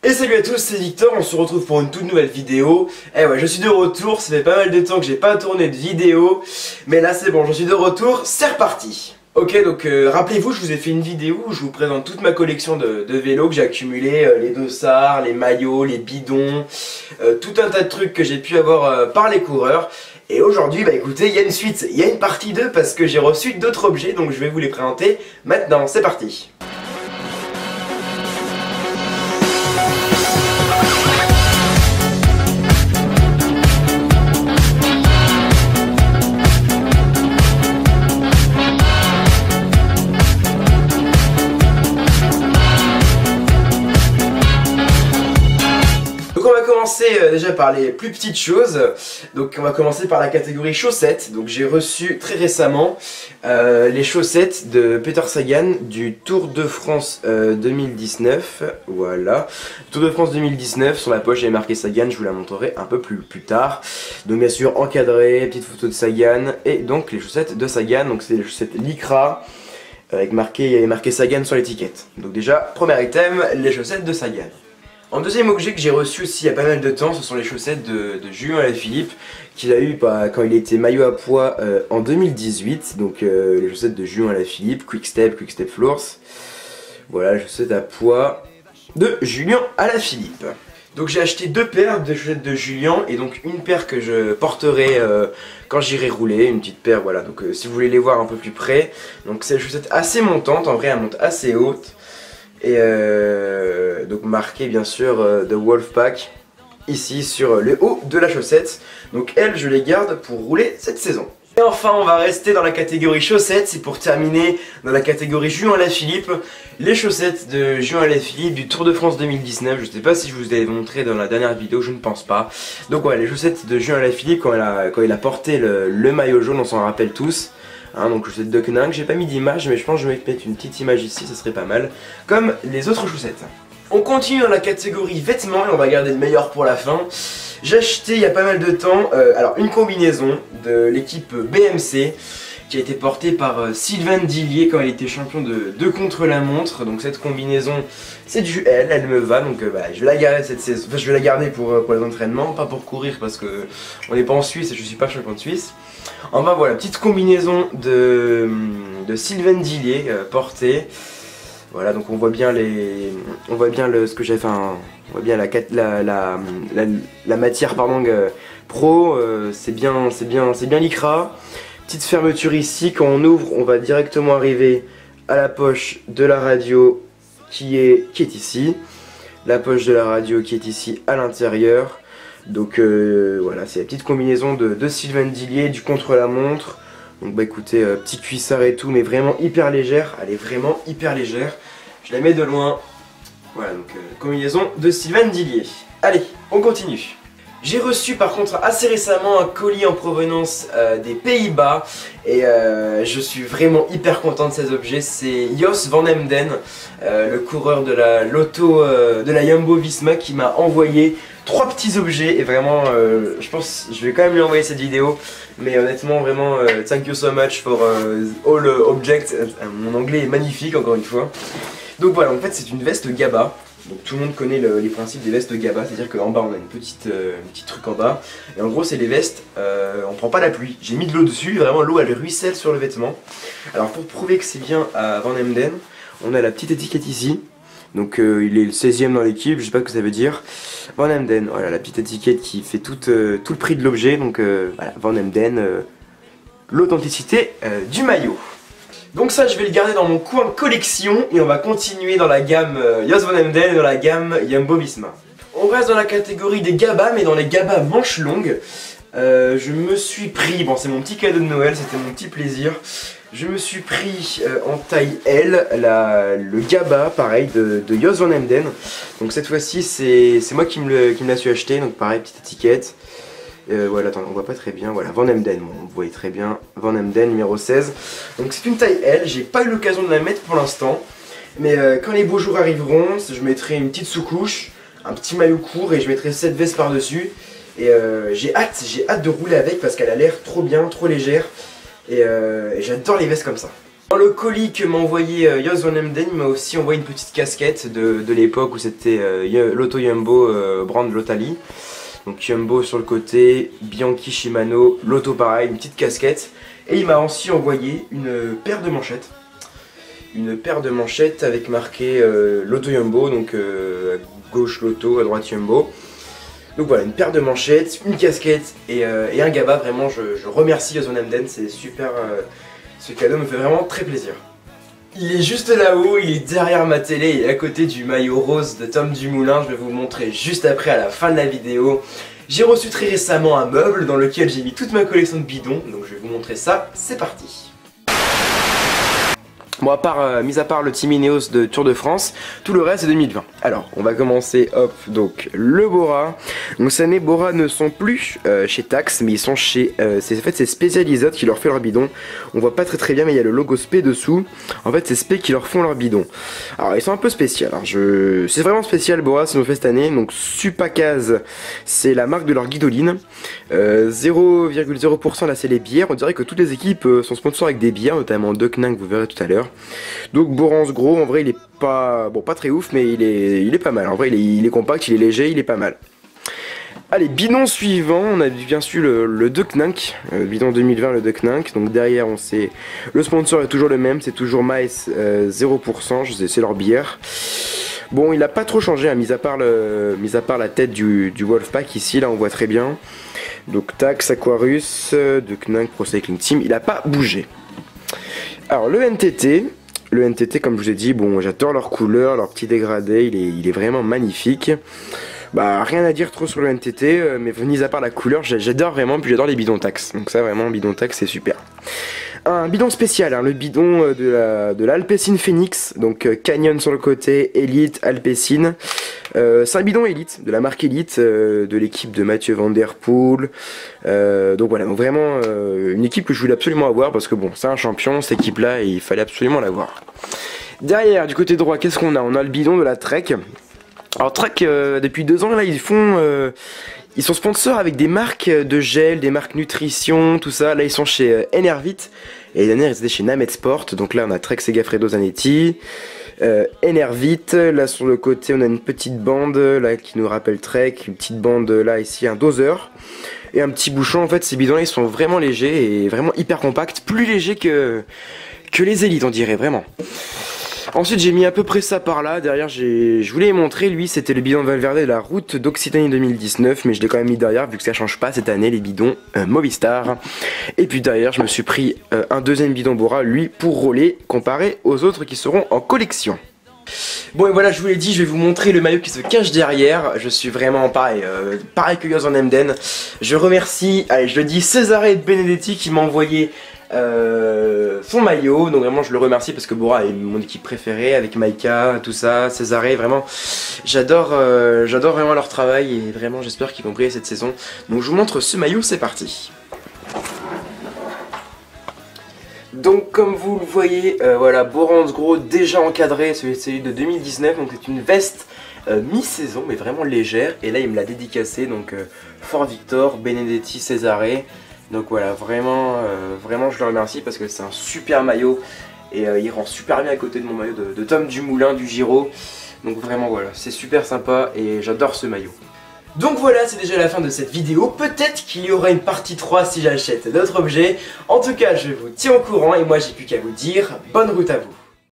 Et salut à tous, c'est Victor, on se retrouve pour une toute nouvelle vidéo. Eh ouais, je suis de retour, ça fait pas mal de temps que j'ai pas tourné de vidéo. Mais là c'est bon, je suis de retour, c'est reparti. Ok, donc rappelez-vous, je vous ai fait une vidéo où je vous présente toute ma collection de vélos que j'ai accumulé, les dossards, les maillots, les bidons, tout un tas de trucs que j'ai pu avoir par les coureurs. Et aujourd'hui, bah écoutez, il y a une suite, il y a une partie 2 parce que j'ai reçu d'autres objets, donc je vais vous les présenter maintenant, c'est parti. Déjà par les plus petites choses. Donc on va commencer par la catégorie chaussettes. Donc j'ai reçu très récemment les chaussettes de Peter Sagan du Tour de France 2019. Voilà, Tour de France 2019, sur la poche j'avais marqué Sagan, je vous la montrerai un peu plus tard. Donc bien sûr encadré, petite photo de Sagan et donc les chaussettes de Sagan. Donc c'est les chaussettes Lycra avec il y avait marqué Sagan sur l'étiquette. Donc déjà premier item, les chaussettes de Sagan. En deuxième objet que j'ai reçu aussi il y a pas mal de temps, ce sont les chaussettes de Julien Alaphilippe qu'il a eu quand il était maillot à poids en 2018. Donc les chaussettes de Julien Alaphilippe, Quick Step Floors. Voilà les chaussettes à poids de Julien Alaphilippe. Donc j'ai acheté deux paires de chaussettes de Julien et donc une paire que je porterai quand j'irai rouler, une petite paire voilà. Donc si vous voulez les voir un peu plus près, donc c'est des chaussettes assez montantes, en vrai elles montent assez hautes. Et donc marqué bien sûr The Wolfpack ici sur le haut de la chaussette. Donc elles je les garde pour rouler cette saison. Et enfin on va rester dans la catégorie chaussettes, c'est pour terminer dans la catégorie Julien Alaphilippe. Les chaussettes de Julien Alaphilippe du Tour de France 2019, je sais pas si je vous avais montré dans la dernière vidéo, je ne pense pas. Donc voilà les chaussettes de Julien Alaphilippe quand il a porté le maillot jaune, on s'en rappelle tous. Hein, donc chaussettes de Kning, j'ai pas mis d'image mais je pense que je vais mettre une petite image ici, ça serait pas mal. Comme les autres chaussettes. On continue dans la catégorie vêtements et on va garder le meilleur pour la fin. J'ai acheté il y a pas mal de temps alors une combinaison de l'équipe BMC qui a été portée par Sylvain Dillier quand il était champion de contre-la-montre. Donc cette combinaison c'est du L, elle me va, donc je vais la garder cette saison. Enfin je vais la garder pour les entraînements, pas pour courir parce que on n'est pas en Suisse et je suis pas champion de Suisse. Enfin voilà, petite combinaison de Sylvain Dillier portée. Voilà, donc on voit bien ce que j'ai fait, on voit bien la matière pardon pro, c'est bien Lycra. Petite fermeture ici, quand on ouvre, on va directement arriver à la poche de la radio qui est ici. La poche de la radio qui est ici à l'intérieur. Donc voilà, c'est la petite combinaison de Sylvain Dillier, du contre-la-montre. Donc bah écoutez, petit cuissard et tout, mais vraiment hyper légère. Elle est vraiment hyper légère. Je la mets de loin. Voilà, donc combinaison de Sylvain Dillier. Allez, on continue. J'ai reçu par contre assez récemment un colis en provenance des Pays-Bas. Et je suis vraiment hyper content de ces objets. C'est Jos van Emden, le coureur de la Lotto, de la Jumbo-Visma qui m'a envoyé 3 petits objets et vraiment je pense je vais quand même lui envoyer cette vidéo, mais honnêtement vraiment thank you so much for all objects. Mon anglais est magnifique encore une fois. Donc voilà, en fait c'est une veste GABA. Donc tout le monde connaît les principes des vestes GABA, c'est à dire qu'en bas on a une petite truc en bas et en gros c'est les vestes, on prend pas la pluie. J'ai mis de l'eau dessus, vraiment l'eau elle ruisselle sur le vêtement. Alors pour prouver que c'est bien à Van Emden, on a la petite étiquette ici. Donc il est le 16e dans l'équipe, je sais pas ce que ça veut dire. Van Emden, voilà la petite étiquette qui fait tout le prix de l'objet. Donc voilà, Van Emden, l'authenticité du maillot. Donc ça je vais le garder dans mon coin collection et on va continuer dans la gamme Jos van Emden et dans la gamme Jumbo-Visma. On reste dans la catégorie des GABA mais dans les GABA manches longues. Je me suis pris, bon c'est mon petit cadeau de Noël, c'était mon petit plaisir. Je me suis pris en taille L le GABA pareil de Jos van Emden. Donc cette fois-ci c'est moi qui me l'a su acheter, donc pareil petite étiquette. Voilà, attends, on voit pas très bien, voilà, Van Emden, bon, vous voyez très bien, Van Emden numéro 16. Donc c'est une taille L, j'ai pas eu l'occasion de la mettre pour l'instant. Mais quand les beaux jours arriveront, je mettrai une petite sous-couche, un petit maillot court et je mettrai cette veste par-dessus. Et j'ai hâte de rouler avec parce qu'elle a l'air trop bien, trop légère. Et j'adore les vestes comme ça. Dans le colis que m'a envoyé Jos van Emden, il m'a aussi envoyé une petite casquette de l'époque où c'était l'Auto Jumbo brand Lotali. Donc Jumbo sur le côté, Bianchi Shimano, l'Auto pareil, une petite casquette. Et il m'a aussi envoyé une paire de manchettes. Une paire de manchettes avec marqué l'Auto Jumbo, donc à gauche l'Auto, à droite Jumbo. Donc voilà, une paire de manchettes, une casquette et un GABA. Vraiment, je remercie Jos van Emden, c'est super. Ce cadeau me fait vraiment très plaisir. Il est juste là-haut, il est derrière ma télé, il est à côté du maillot rose de Tom Dumoulin. Je vais vous le montrer juste après à la fin de la vidéo. J'ai reçu très récemment un meuble dans lequel j'ai mis toute ma collection de bidons, donc je vais vous montrer ça, c'est parti. Bon, mis à part le Team Ineos de Tour de France, tout le reste est 2020. Alors, on va commencer, hop, donc le Bora. Donc cette année, Bora ne sont plus chez Tacx, mais ils sont chez... en fait, c'est Specialized qui leur fait leur bidon. On voit pas très bien, mais il y a le logo Spé dessous. En fait, c'est Spé qui leur font leur bidon. Alors, ils sont un peu spéciaux. C'est vraiment spécial, Bora, ce qu'ils ont fait cette année. Donc, Supakaz, c'est la marque de leur guidoline. 0,0% là, c'est les bières. On dirait que toutes les équipes sont sponsors avec des bières, notamment Deceuninck, vous verrez tout à l'heure. Donc Borance Gros, en vrai il est pas très ouf, mais il est pas mal. En vrai il est compact, il est léger, il est pas mal. Allez, bidon suivant, on a bien sûr le Deceuninck, bidon 2020 le Deceuninck. Donc derrière on sait, le sponsor est toujours le même, c'est toujours Maes 0%, c'est leur bière. Bon, il a pas trop changé, hein, mis à part la tête du Wolfpack ici, là on voit très bien. Donc Tacx, Aquarius, Deceuninck, Pro Cycling Team, il a pas bougé. Alors le NTT comme je vous ai dit, bon j'adore leur couleur, leur petit dégradé, il est vraiment magnifique. Bah rien à dire trop sur le NTT, mais mis à part la couleur, j'adore vraiment, puis j'adore les bidons Tacx. Donc ça vraiment, bidon Tacx c'est super. Un bidon spécial, hein, le bidon de l'Alpecin Phoenix, donc Canyon sur le côté, Elite, Alpecin. C'est un bidon Elite, de la marque Elite, de l'équipe de Mathieu Van Der Poel. Donc voilà, donc vraiment une équipe que je voulais absolument avoir parce que bon, c'est un champion cette équipe là et il fallait absolument l'avoir. Derrière, du côté droit, qu'est-ce qu'on a? On a le bidon de la Trek. Alors Trek, depuis 2 ans là, ils sont sponsors avec des marques de gel, des marques nutrition, tout ça. Là ils sont chez Enervit et l'année dernière ils étaient chez Namet Sport. Donc là on a Trek Segafredo Zanetti, Enervit. Là sur le côté on a une petite bande là qui nous rappelle Trek, une petite bande là ici, un doseur et un petit bouchon. En fait ces bidons là ils sont vraiment légers et vraiment hyper compacts, plus légers que les élites on dirait vraiment. Ensuite j'ai mis à peu près ça par là, derrière je voulais montrer, lui c'était le bidon Valverde de la route d'Occitanie 2019, mais je l'ai quand même mis derrière vu que ça change pas cette année les bidons Movistar. Et puis derrière je me suis pris un deuxième bidon Bora, lui pour rouler, comparé aux autres qui seront en collection. Bon et voilà, je vous l'ai dit, je vais vous montrer le maillot qui se cache derrière. Je suis vraiment pareil que Jos van Emden. Je remercie, allez je le dis, Cesare Benedetti qui m'a envoyé son maillot. Donc vraiment je le remercie parce que Bora est mon équipe préférée avec Maika, tout ça, Cesare, vraiment j'adore vraiment leur travail et vraiment j'espère qu'ils vont briller cette saison. Donc je vous montre ce maillot, c'est parti. Donc comme vous le voyez, voilà, Borance Gros déjà encadré, celui de 2019, donc c'est une veste mi-saison mais vraiment légère. Et là il me l'a dédicacé, donc Fort Victor, Benedetti, Cesare. Donc voilà, vraiment je le remercie parce que c'est un super maillot et il rend super bien à côté de mon maillot de Tom Dumoulin du Giro. Donc vraiment voilà, c'est super sympa et j'adore ce maillot. Donc voilà, c'est déjà la fin de cette vidéo. Peut-être qu'il y aura une partie 3 si j'achète d'autres objets. En tout cas, je vous tiens au courant et moi j'ai plus qu'à vous dire bonne route à vous.